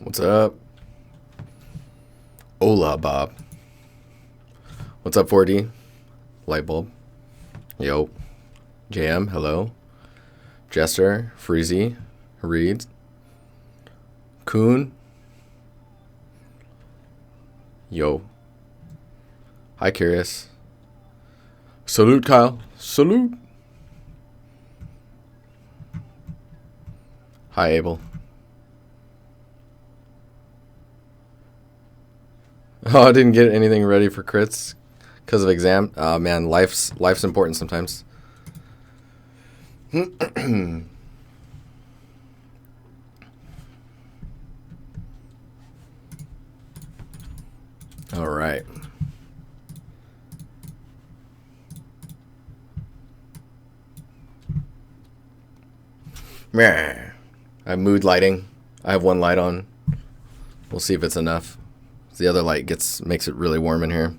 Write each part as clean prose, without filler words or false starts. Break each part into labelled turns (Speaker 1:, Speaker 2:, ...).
Speaker 1: What's up? Hola, Bob. What's up, 4D? Lightbulb. Yo. JM, hello. Jester, Freezy, Reed, Coon. Yo. Hi, Curious. Salute, Kyle. Salute. Hi, Abel. Oh, I didn't get anything ready for crits because of exam. Oh, man, life's important sometimes. All right. I have mood lighting. I have one light on. We'll see if it's enough. The other light makes it really warm in here.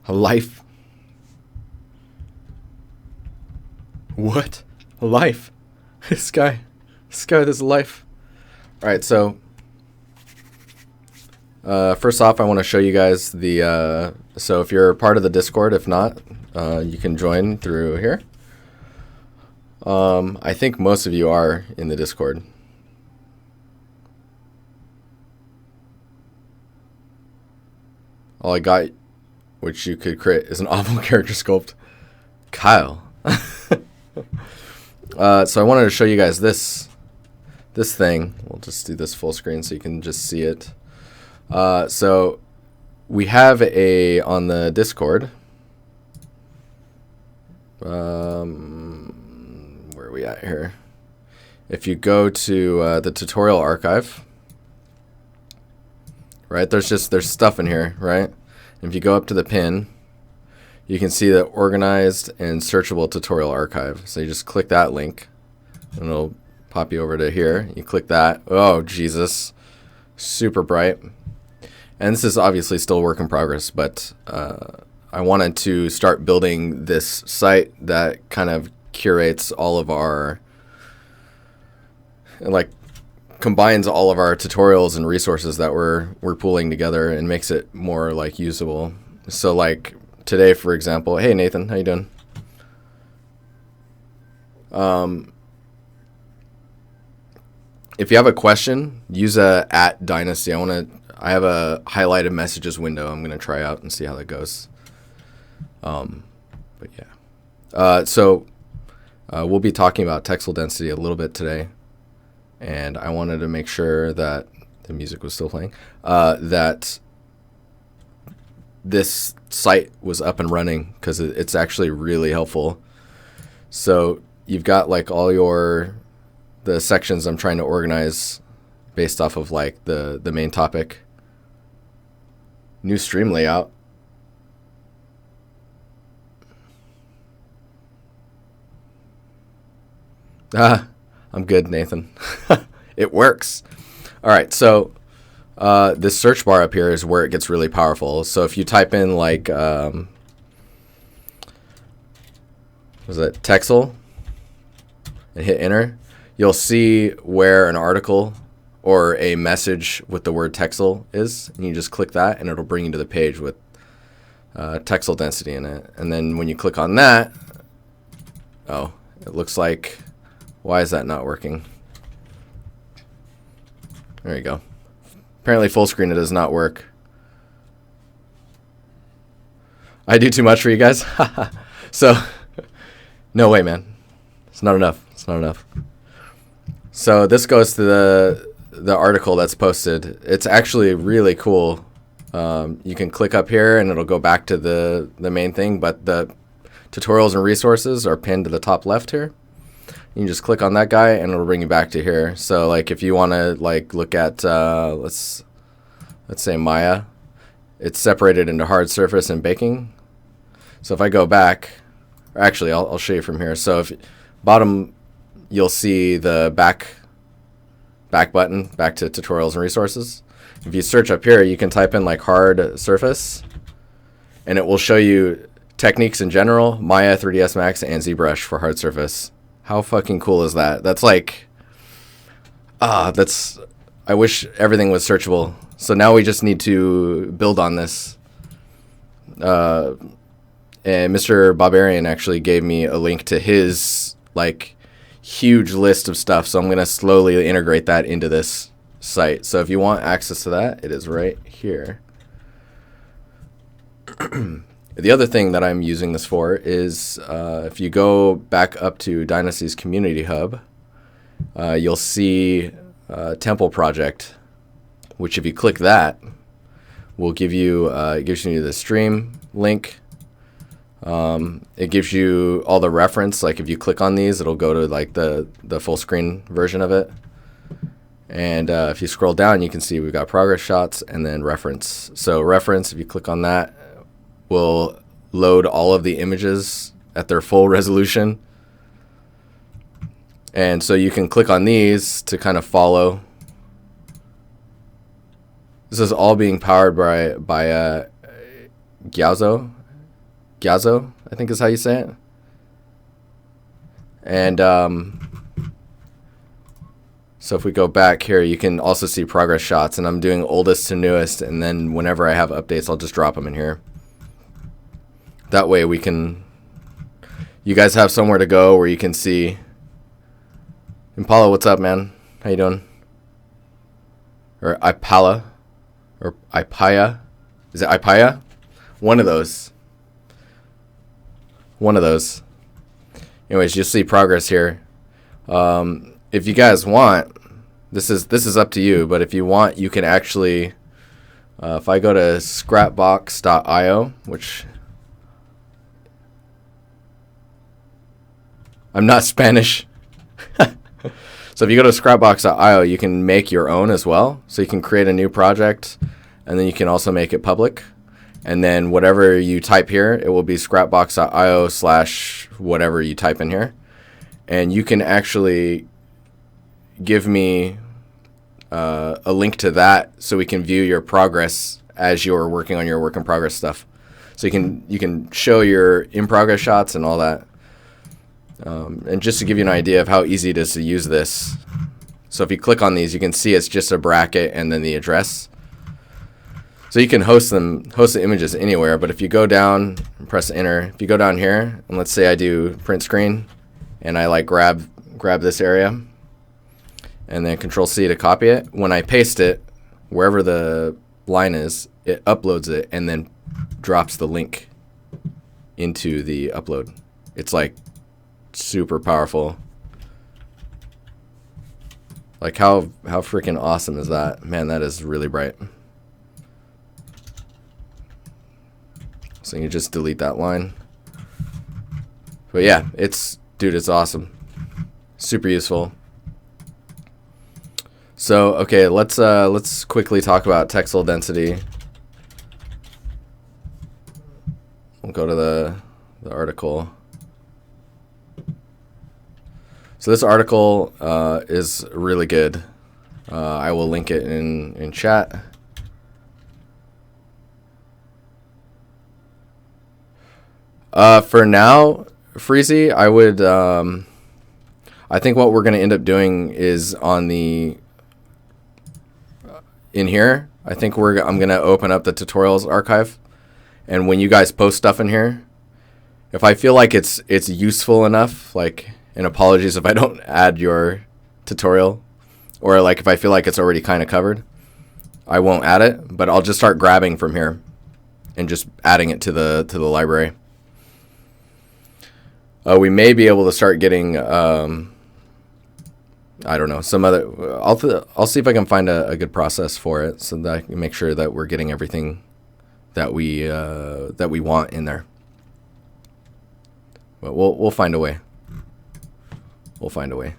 Speaker 1: A life. What? A life? This guy, there's a life. All right, so first off, I want to show you guys the. So if you're part of the Discord, if not, you can join through here. I think most of you are in the Discord. All I got, which you could crit, is an awful character sculpt. Kyle. So I wanted to show you guys this thing. We'll just do this full screen so you can just see it. So we have on the Discord. Where are we at here? If you go to the tutorial archive, right, there's stuff in here, right? And if you go up to the pin, you can see the organized and searchable tutorial archive. So you just click that link and it'll pop you over to here. You click that. Oh, Jesus. Super bright. And this is obviously still a work in progress, but I wanted to start building this site that kind of curates all of our, like, combines all of our tutorials and resources that we're pooling together and makes it more like usable. So like today, for example, hey Nathan, how you doing? If you have a question, use @DiNusty. I have a highlighted messages window I'm gonna try out and see how that goes. But yeah. So we'll be talking about Texel Density a little bit today. And I wanted to make sure that the music was still playing, that this site was up and running because it's actually really helpful. So you've got like all the sections I'm trying to organize based off of like the main topic. New stream layout. I'm good, Nathan. It works. All right, so this search bar up here is where it gets really powerful. So if you type in like, was it Texel, and hit enter, you'll see where an article or a message with the word Texel is. And you just click that, and it'll bring you to the page with Texel Density in it. And then when you click on that, oh, it looks like. Why is that not working? There you go. Apparently full screen it does not work. I do too much for you guys? So, no way, man. It's not enough. It's not enough. So this goes to the article that's posted. It's actually really cool. You can click up here and it'll go back to the main thing, but the tutorials and resources are pinned to the top left here. You can just click on that guy and it'll bring you back to here. So like if you want to like look at let's say Maya, it's separated into hard surface and baking. So if I go back, or actually I'll show you from here. So if bottom, you'll see the back button, back to tutorials and resources. If you search up here, you can type in like hard surface and it will show you techniques in general, Maya, 3ds Max, and ZBrush for hard surface. How fucking cool is that? That's like, that's I wish everything was searchable. So now we just need to build on this. And Mr. Barbarian actually gave me a link to his like huge list of stuff. So I'm going to slowly integrate that into this site. So if you want access to that, it is right here. The other thing that I'm using this for is if you go back up to DiNusty's community hub, you'll see Temple Project, which if you click that, will give you it gives you the stream link. It gives you all the reference. Like if you click on these, it'll go to like the full screen version of it. And if you scroll down, you can see we've got progress shots and then reference. So reference, if you click on that, will load all of the images at their full resolution. And so you can click on these to kind of follow. This is all being powered by Gyazo. Gyazo, I think is how you say it. And so if we go back here, you can also see progress shots. And I'm doing oldest to newest. And then whenever I have updates, I'll just drop them in here. That way we can, you guys have somewhere to go where you can see. Impala, what's up, man? How you doing? Or Ipala, or Ipaya. Is it Ipaya? One of those. One of those. Anyways, you'll see progress here. If you guys want, this is up to you, but if you want, you can actually, if I go to scrapbox.io, which I'm not Spanish. So if you go to scrapbox.io, you can make your own as well. So you can create a new project, and then you can also make it public. And then whatever you type here, it will be scrapbox.io/whatever you type in here. And you can actually give me a link to that so we can view your progress as you're working on your work in progress stuff. So you can show your in progress shots and all that. And just to give you an idea of how easy it is to use this. So if you click on these, you can see it's just a bracket and then the address. So you can host the images anywhere, but if you go down and press enter, if you go down here, and let's say I do print screen, and I like grab this area, and then Control C to copy it. When I paste it, wherever the line is, it uploads it and then drops the link into the upload. It's like super powerful. Like how freaking awesome is that? Man, that is really bright. So you can just delete that line. But yeah, it's awesome. Super useful. So okay, let's quickly talk about Texel Density. We'll go to the article. So this article is really good. I will link it in chat. For now, Freezy, I would. I think what we're going to end up doing is on the in here. I think I'm going to open up the tutorials archive, and when you guys post stuff in here, if I feel like it's useful enough, like. And apologies if I don't add your tutorial, or like if I feel like it's already kind of covered, I won't add it, but I'll just start grabbing from here and just adding it to the library. We may be able to start getting, I don't know, some other. I'll see if I can find a good process for it so that I can make sure that we're getting everything that we want in there. But we'll find a way. We'll find a way.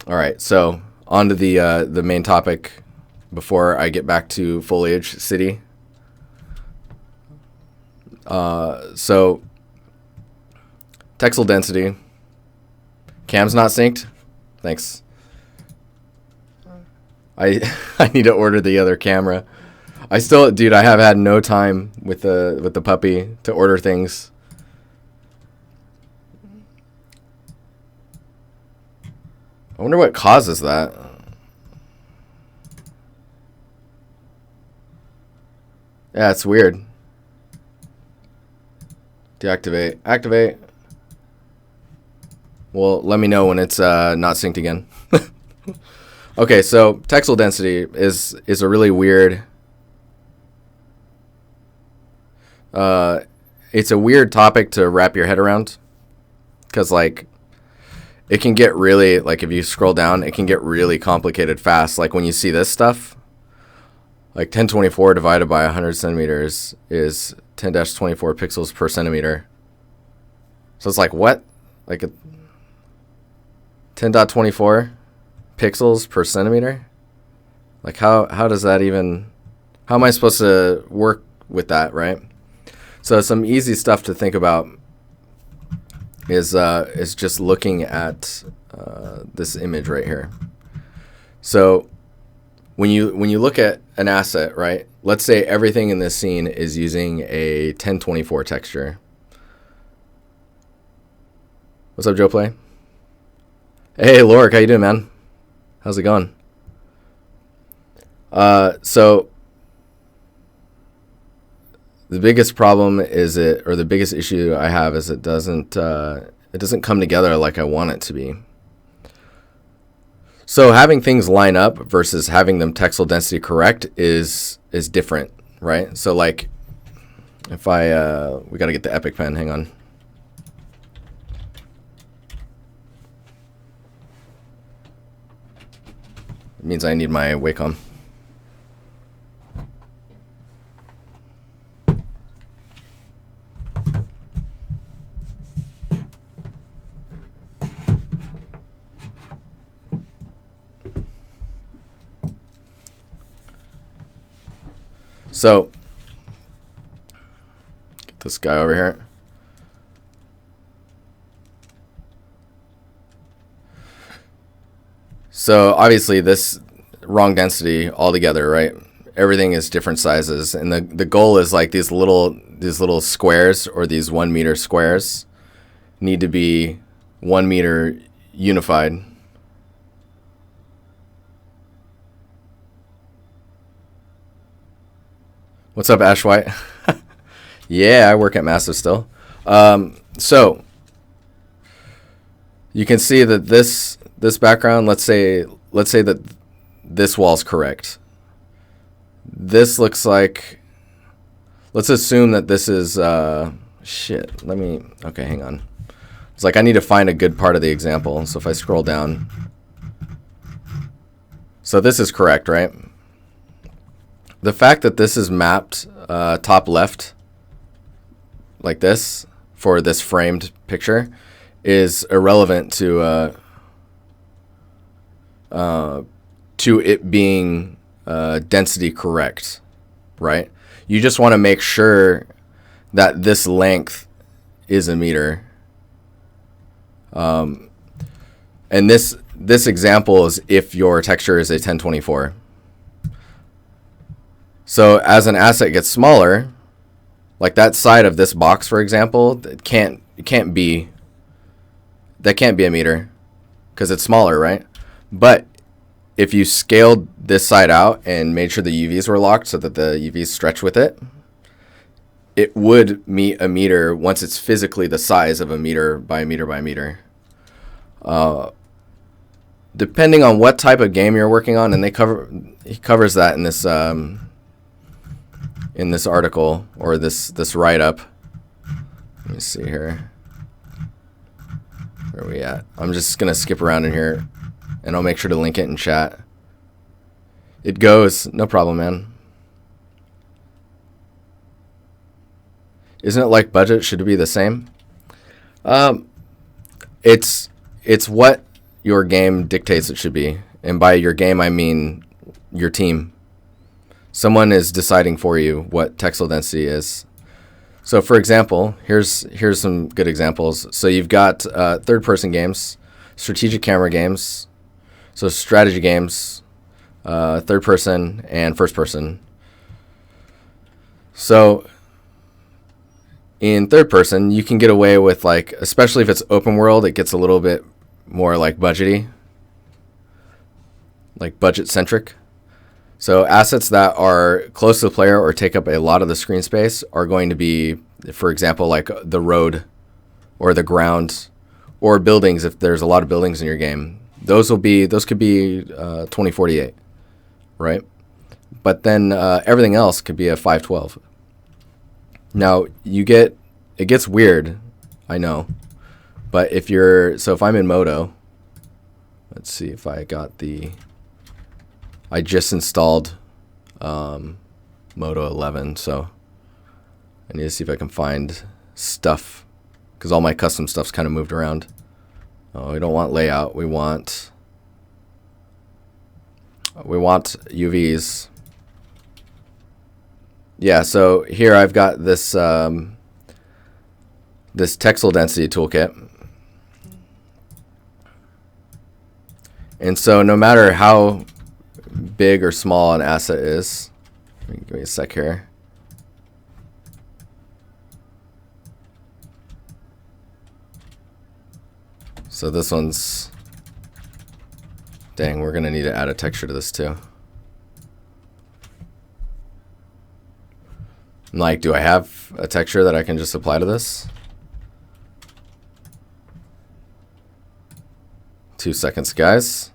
Speaker 1: All right, so on to the main topic before I get back to Foliage City. So Texel Density. Cam's not synced. Thanks. I need to order the other camera. I have had no time with the puppy to order things. I wonder what causes that. Yeah, it's weird. Deactivate. Activate. Well, let me know when it's not synced again. Okay, so Texel Density is a really weird... it's a weird topic to wrap your head around. Because, like, it can get really... Like, if you scroll down, it can get really complicated fast. Like, when you see this stuff... Like 1024 divided by 100 centimeters is 10-24 pixels per centimeter. So it's like, what? Like 10.24 pixels per centimeter? Like how does that even... How am I supposed to work with that, right? So some easy stuff to think about is just looking at this image right here. So when you look at an asset, right? Let's say everything in this scene is using a 1024 texture. What's up, Joe Play? Hey, Lorik, how you doing, man? How's it going? So the biggest problem is the biggest issue I have is it doesn't come together like I want it to be. So having things line up versus having them texel density correct is different, right? So like if we got to get the Epic pen, hang on. It means I need my Wacom. So, get this guy over here. So obviously this wrong density altogether, right? Everything is different sizes, and the goal is like these little squares, or these 1 meter squares need to be 1 meter unified. What's up, Ash White? Yeah, I work at Massive still. So you can see that this background, let's say that this wall's correct. This looks like, let's assume that this is shit. Okay, hang on. It's like I need to find a good part of the example. So if I scroll down, so this is correct, right? The fact that this is mapped top left like this for this framed picture is irrelevant to it being density correct, right? You just want to make sure that this length is a meter. And this example is if your texture is a 1024. So as an asset gets smaller, like that side of this box, for example, it can't be a meter because it's smaller, right? But if you scaled this side out and made sure the UVs were locked so that the UVs stretch with it, it would meet a meter once it's physically the size of a meter by meter by meter. Depending on what type of game you're working on, and he covers that in this article, or this write-up. Let me see here. Where are we at? I'm just going to skip around in here, and I'll make sure to link it in chat. It goes. No problem, man. Isn't it like budget? Should it be the same? It's what your game dictates it should be. And by your game, I mean your team. Someone is deciding for you what texel density is. So for example, here's some good examples. So you've got third-person games, strategic camera games, so strategy games, third-person and first-person. So in third-person, you can get away with, like, especially if it's open world, it gets a little bit more like budgety, like budget-centric. So assets that are close to the player or take up a lot of the screen space are going to be, for example, like the road or the ground or buildings. If there's a lot of buildings in your game, those could be 2048, right? But then everything else could be a 512. Now it gets weird, I know, but if I'm in Modo, let's see if I just installed Modo 11, so I need to see if I can find stuff, because all my custom stuff's kind of moved around. Oh, we don't want layout. We want UVs. Yeah, so here I've got this this Texel Density toolkit. And so no matter how big or small an asset is, give me a sec here. So this one's, dang, we're gonna need to add a texture to this too. I'm like, do I have a texture that I can just apply to this? 2 seconds, guys.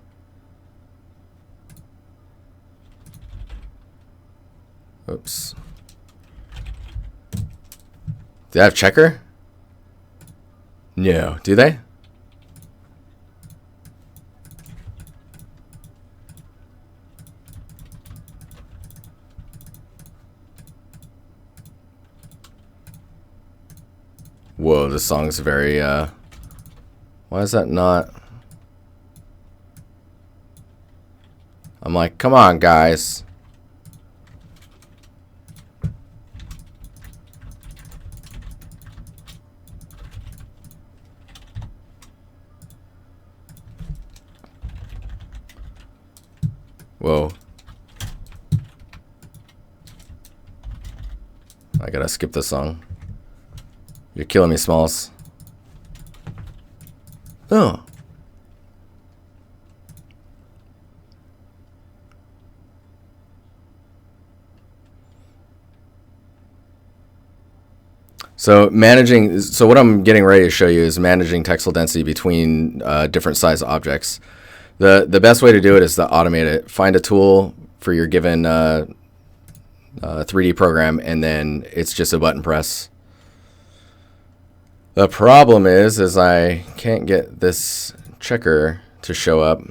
Speaker 1: Oops. Do they have checker? No. Do they? Whoa, this song's very, why is that not? I'm like, come on, guys. Whoa. I gotta skip this song. You're killing me, Smalls. Oh. So what I'm getting ready to show you is managing texel density between different size objects. The best way to do it is to automate it. Find a tool for your given 3D program, and then it's just a button press. The problem is I can't get this checker to show up.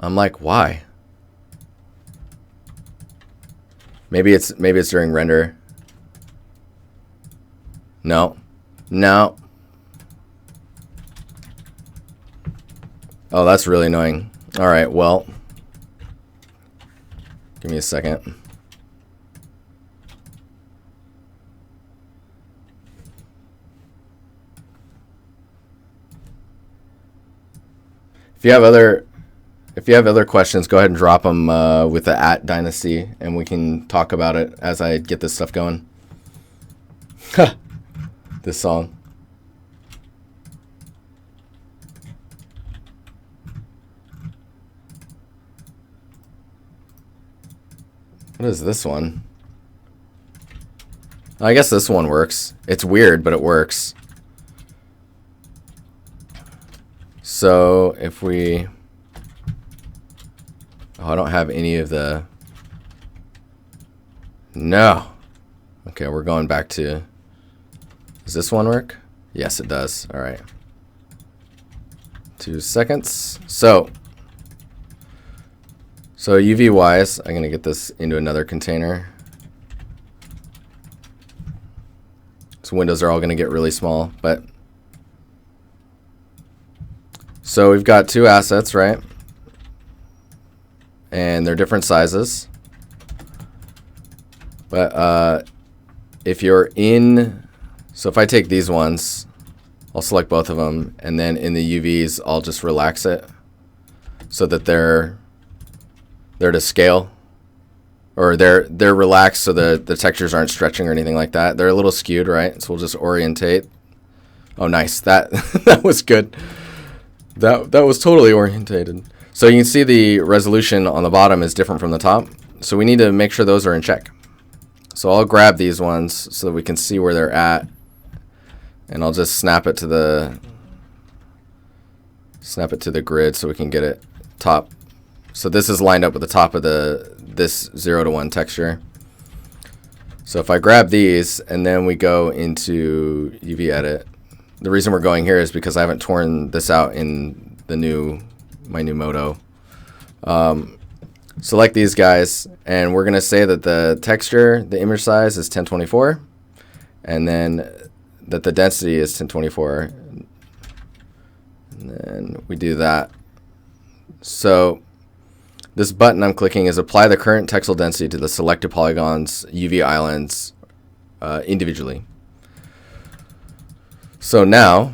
Speaker 1: I'm like, why? Maybe it's during render. No. Oh, that's really annoying. All right, well, give me a second. If you have other questions, go ahead and drop them with the @DiNusty, and we can talk about it as I get this stuff going. This song. What is this one? I guess this one works. It's weird, but it works. So if we... Oh, I don't have any of the... No. Okay, we're going back to... Does this one work? Yes, it does. All right. 2 seconds. So UV wise, I'm gonna get this into another container. So windows are all gonna get really small, but so we've got 2 assets, right? And they're different sizes. But if you're in, so if I take these ones, I'll select both of them, and then in the UVs, I'll just relax it so that they're to scale, or they're relaxed so the textures aren't stretching or anything like that. They're a little skewed, right? So we'll just orientate. Oh, nice. That that was good. That was totally orientated. So you can see the resolution on the bottom is different from the top. So we need to make sure those are in check. So I'll grab these ones so that we can see where they're at. And I'll just snap it to the grid so we can get it top. So this is lined up with the top of this 0 to 1 texture. So if I grab these and then we go into UV edit, the reason we're going here is because I haven't torn this out in my new Moto. Select these guys, and we're gonna say that the texture, the image size is 1024, and then that the density is 1024. And then we do that. So this button I'm clicking is apply the current texel density to the selected polygons, UV islands, individually. So now,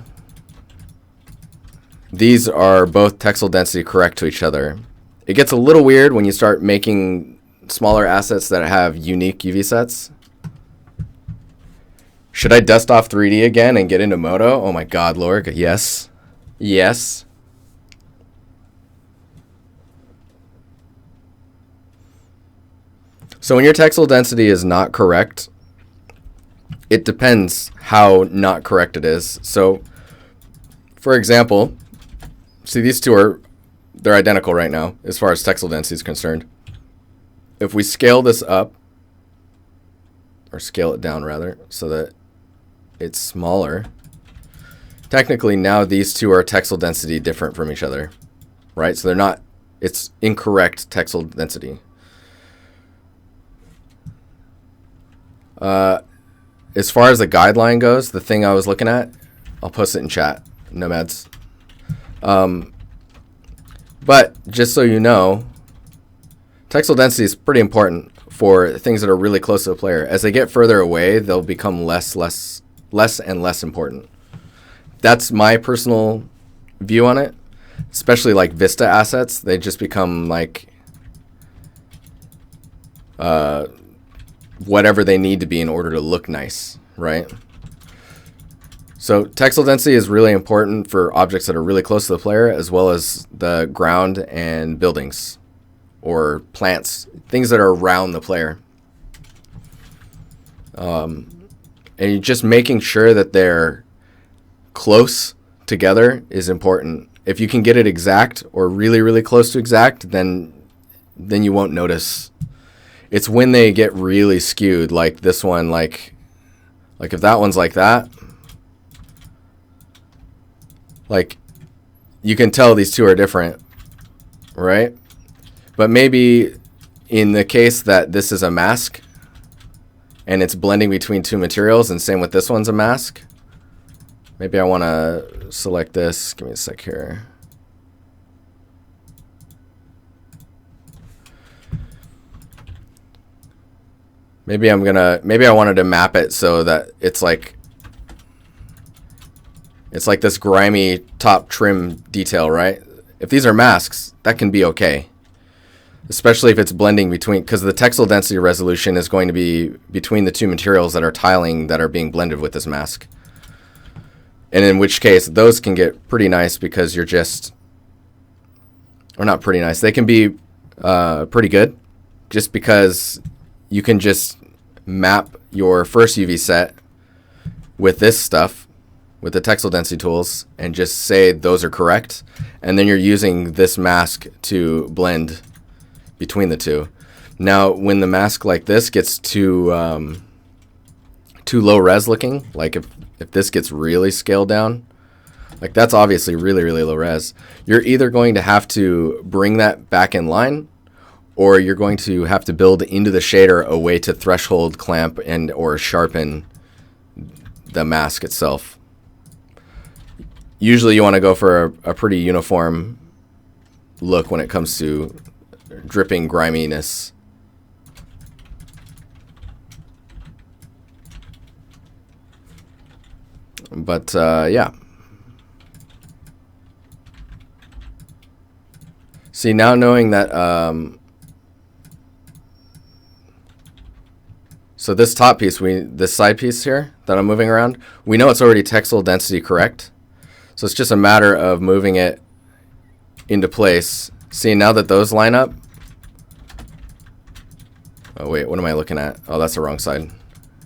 Speaker 1: these are both texel density correct to each other. It gets a little weird when you start making smaller assets that have unique UV sets. Should I dust off 3D again and get into Moto? Oh my God, Lord, yes. Yes. So when your texel density is not correct, it depends how not correct it is. So, for example, see these two they're identical right now as far as texel density is concerned. If we scale this up, or scale it down rather, so that it's smaller, technically now these two are texel density different from each other, right? So they're not, it's incorrect texel density. As far as the guideline goes, the thing I was looking at, I'll post it in chat, nomads. But just so you know, texel density is pretty important for things that are really close to the player. As they get further away, they'll become less and less important. That's my personal view on it. Especially like Vista assets, they just become like whatever they need to be in order to look nice, right? So texel density is really important for objects that are really close to the player, as well as the ground and buildings or plants, things that are around the player. And just making sure that they're close together is important. If you can get it exact or really, really close to exact, then you won't notice. It's when they get really skewed, like this one, like if that one's like that, like you can tell these two are different, right? But maybe in the case that this is a mask and it's blending between two materials, and same with this one's a mask, maybe I want to select this. Give me a sec here. Maybe I wanted to map it so that it's like this grimy top trim detail, right? If these are masks, that can be okay. Especially if it's blending between, because the texel density resolution is going to be between the two materials that are tiling that are being blended with this mask. And in which case, those can get pretty nice because you're just, or not pretty nice, they can be pretty good just because you can just map your first UV set with this stuff, with the texel density tools, and just say those are correct. And then you're using this mask to blend between the two. Now, when the mask like this gets too low res looking, like if this gets really scaled down, like that's obviously really, really low res, you're either going to have to bring that back in line, or you're going to have to build into the shader a way to threshold, clamp, and or sharpen the mask itself. Usually you want to go for a pretty uniform look when it comes to dripping griminess. But yeah. See, now knowing that so this top piece, this side piece here that I'm moving around, we know it's already texel density correct. So it's just a matter of moving it into place See, now that those line up. Oh, wait, what am I looking at? Oh, that's the wrong side.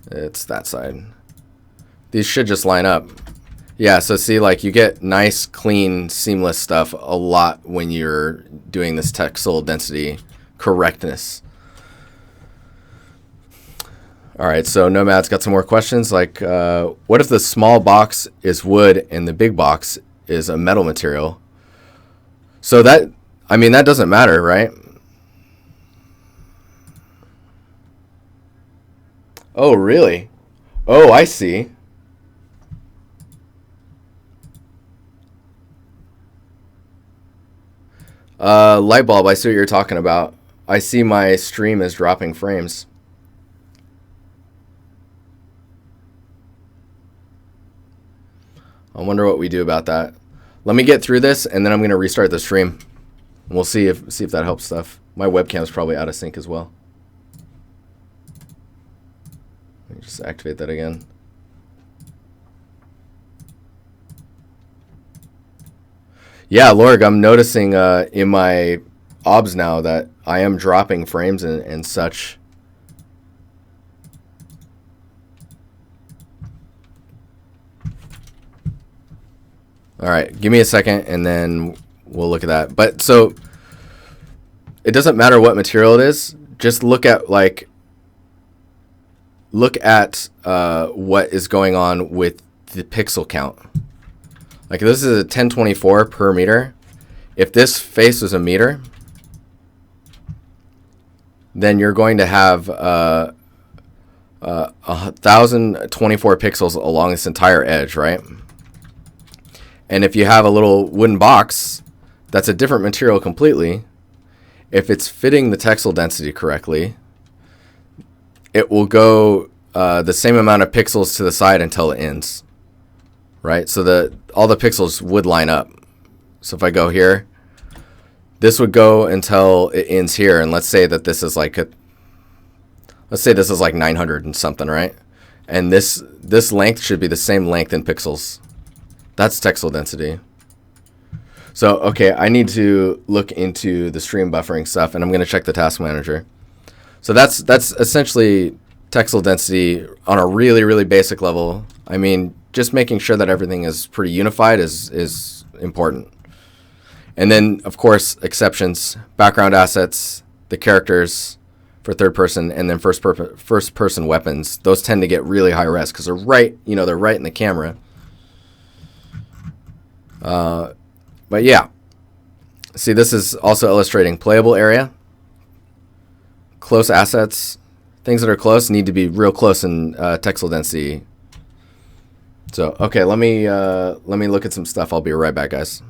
Speaker 1: It's that side. These should just line up. Yeah, so see, like, you get nice, clean, seamless stuff a lot when you're doing this texel density correctness. All right, so Nomad's got some more questions, like, what if the small box is wood and the big box is a metal material? So that, I mean, that doesn't matter, right? Oh, really? Oh, I see. Light bulb, I see what you're talking about. I see my stream is dropping frames. I wonder what we do about that. Let me get through this, and then I'm going to restart the stream. And we'll see if that helps stuff. My webcam's probably out of sync as well. Let me just activate that again. Yeah, Lorg, I'm noticing in my OBS now that I am dropping frames and such. All right, give me a second and then we'll look at that. But so it doesn't matter what material it is. Just look at what is going on with the pixel count. Like this is a 1024 per meter. If this face was a meter, then you're going to have 1,024 pixels along this entire edge, right? And if you have a little wooden box that's a different material completely, if it's fitting the texel density correctly, it will go the same amount of pixels to the side until it ends. Right, so all the pixels would line up. So if I go here, this would go until it ends here, and let's say that this is like 900 and something, right? And this length should be the same length in pixels. That's texel density. So okay, I need to look into the stream buffering stuff, and I'm going to check the task manager. So that's essentially texel density on a really, really basic level. I mean, just making sure that everything is pretty unified is important. And then, of course, exceptions, background assets, the characters for third person, and then first person weapons. Those tend to get really high res because they're right in the camera. But yeah, see, this is also illustrating playable area, close assets. Things that are close need to be real close in texel density. So, okay, let me look at some stuff. I'll be right back, guys.